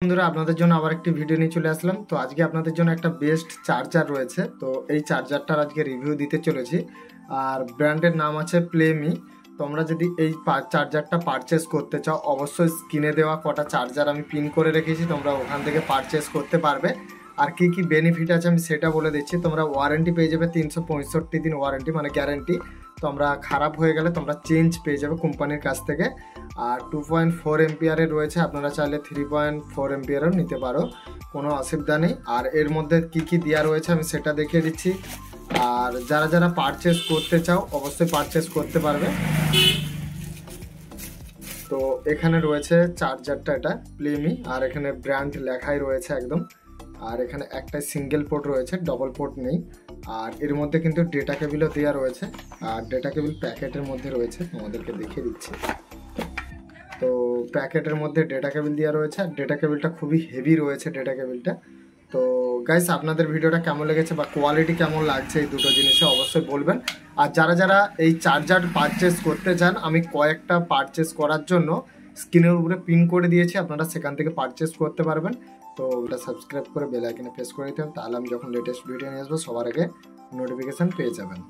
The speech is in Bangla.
বন্ধুরা আপনাদের জন্য আবার একটি ভিডিও নিয়ে চলে আসলাম। তো আজকে আপনাদের জন্য একটা বেস্ট চার্জার রয়েছে। তো এই চার্জারটার আজকে রিভিউ দিতে চলেছি। আর ব্র্যান্ডের নাম আছে প্লেমি। তোমরা যদি এই চার্জারটা পারচেস করতে চাও, অবশ্যই স্ক্রিনে দেওয়া কটা চার্জার আমি পিন করে রেখেছি, তোমরা ওখান থেকে পারচেস করতে পারবে। আর কি কি বেনিফিট আছে আমি সেটা বলে দিচ্ছি। তোমরা ওয়ারেন্টি পেয়ে যাবে 365 দিন ওয়ারেন্টি, মানে গ্যারেন্টি। তোমরা খারাপ হয়ে গেলে তোমরা চেঞ্জ পেয়ে যাবে কোম্পানির কাছ থেকে। আর 2.4 এম্পিয়ারের রয়েছে, আপনারা চাইলে 3.4 এম্পিয়ারও নিতে পারো, কোনো অসুবিধা নেই। আর এর মধ্যে কি কি দেওয়া রয়েছে আমি সেটা দেখিয়ে দিচ্ছি। আর যারা যারা পারচেস করতে চাও অবশ্যই পারচেস করতে পারবে। তো এখানে রয়েছে চার্জারটা, এটা প্লেমি, আর এখানে ব্র্যান্ড লেখাই রয়েছে একদম। আর এখানে একটা সিঙ্গেল পোর্ট রয়েছে, ডবল পোর্ট নেই। আর এর মধ্যে কিন্তু ডেটা কেবিলও দেওয়া রয়েছে। আর ডেটা কেবিল প্যাকেটের মধ্যে রয়েছে, তোমাদেরকে দেখিয়ে দিচ্ছি। তো প্যাকেটের মধ্যে ডেটা কেবিল দেওয়া রয়েছে, আর ডেটা কেবিলটা খুবই হেভি রয়েছে ডেটা কেবিলটা। তো গাইস, আপনাদের ভিডিওটা কেমন লেগেছে বা কোয়ালিটি কেমন লাগছে এই দুটো জিনিসে অবশ্যই বলবেন। আর যারা যারা এই চার্জার পারচেস করতে চান, আমি কয়েকটা পারচেস করার জন্য স্ক্রিনের উপরে পিন করে দিয়েছি, আপনারা সেখান থেকে পারচেস করতে পারবেন। তো ওটা সাবস্ক্রাইব করে বেল আইকনে প্রেস করে দিতে হবে, তাহলে আমি যখন লেটেস্ট ভিডিও নিয়ে আসবো সবার আগে নোটিফিকেশান পেয়ে যাবেন।